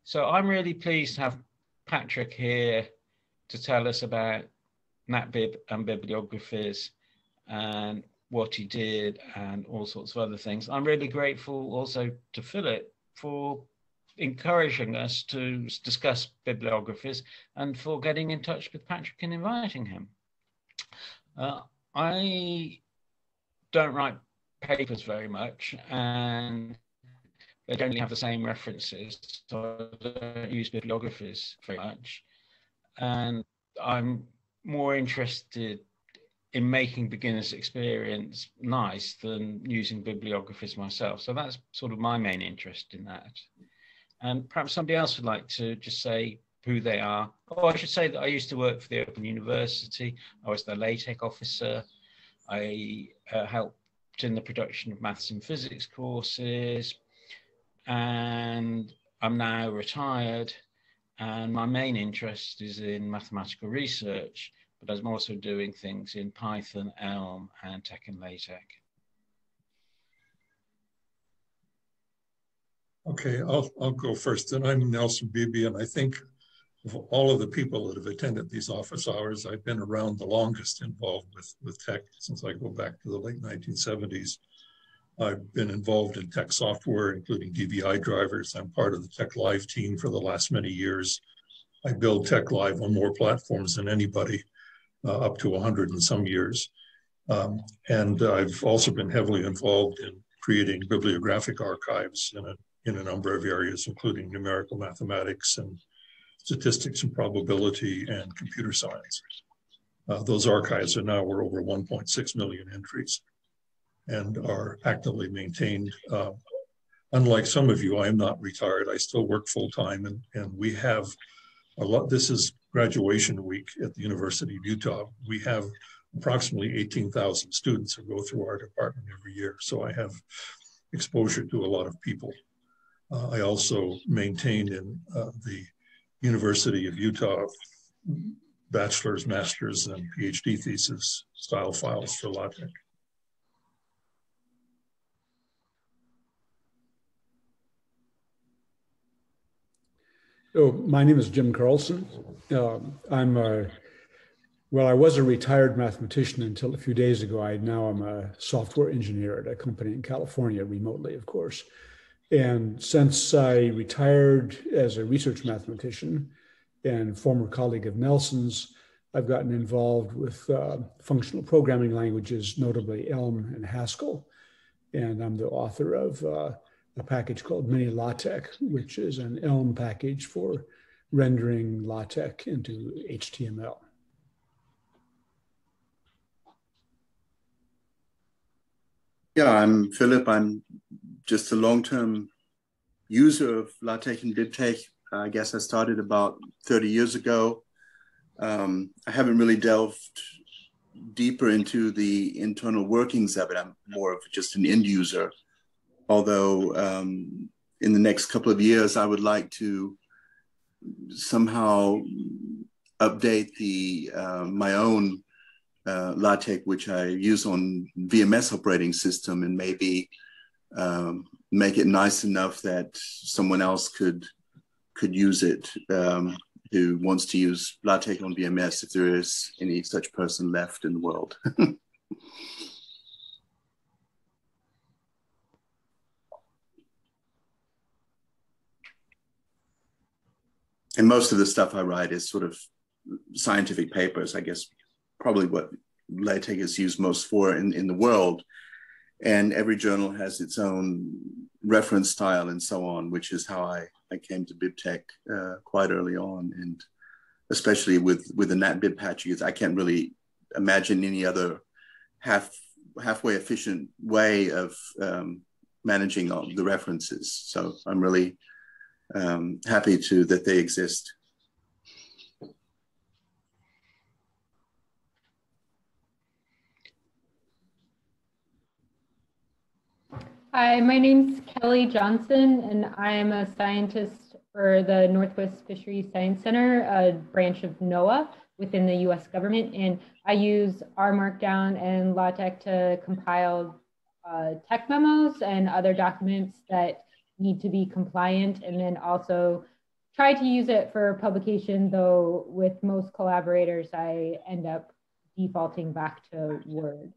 So I'm really pleased to have Patrick here to tell us about NatBib and bibliographies and what he did and all sorts of other things. I'm really grateful also to Philip for encouraging us to discuss bibliographies and for getting in touch with Patrick and inviting him. I don't write papers very much, and they generally have the same references, so I don't use bibliographies very much. And I'm more interested in making beginners' experience nice than using bibliographies myself. So that's sort of my main interest in that. And perhaps somebody else would like to just say who they are. Oh, I should say that I used to work for the Open University. I was the LaTeX officer. I helped in the production of maths and physics courses, and I'm now retired. And my main interest is in mathematical research, but I'm also doing things in Python, Elm, and Tech and LaTeX. Okay, I'll go first. And I'm Nelson Beebe, and I think of all of the people that have attended these office hours, I've been around the longest involved with tech since I go back to the late 1970s. I've been involved in tech software, including DVI drivers. I'm part of the Tech Live team for the last many years. I build Tech Live on more platforms than anybody, up to 100 and some years. And I've also been heavily involved in creating bibliographic archives in a number of areas, including numerical mathematics and statistics and probability and computer science. Those archives are now over 1.6 million entries and are actively maintained. Unlike some of you, I am not retired. I still work full time, and we have a lot. This is graduation week at the University of Utah. We have approximately 18,000 students who go through our department every year. So I have exposure to a lot of people. I also maintain in the University of Utah bachelor's, master's, and PhD thesis style files for LaTeX. Oh, my name is Jim Carlson. Well, I was a retired mathematician until a few days ago. Now I'm a software engineer at a company in California, remotely, of course. And since I retired as a research mathematician and former colleague of Nelson's, I've gotten involved with functional programming languages, notably Elm and Haskell. And I'm the author of a package called Mini LaTeX, which is an Elm package for rendering LaTeX into HTML. Yeah, I'm Philip. I'm just a long-term user of LaTeX and BibTeX. I guess I started about 30 years ago. I haven't really delved deeper into the internal workings of it. I'm more of just an end user. Although in the next couple of years, I would like to somehow update my own LaTeX, which I use on VMS operating system, and maybe make it nice enough that someone else could use it who wants to use LaTeX on VMS, if there is any such person left in the world. And most of the stuff I write is sort of scientific papers, I guess, probably what LaTeX is used most for in the world. And every journal has its own reference style and so on, which is how I came to BibTeX quite early on. And especially with the NatBib patches, I can't really imagine any other halfway efficient way of managing all the references. So I'm really happy that they exist. Hi, my name's Kelly Johnson, and I am a scientist for the Northwest Fisheries Science Center, a branch of NOAA within the US government. And I use R Markdown and LaTeX to compile tech memos and other documents that need to be compliant, and then also try to use it for publication, though with most collaborators, I end up defaulting back to Word.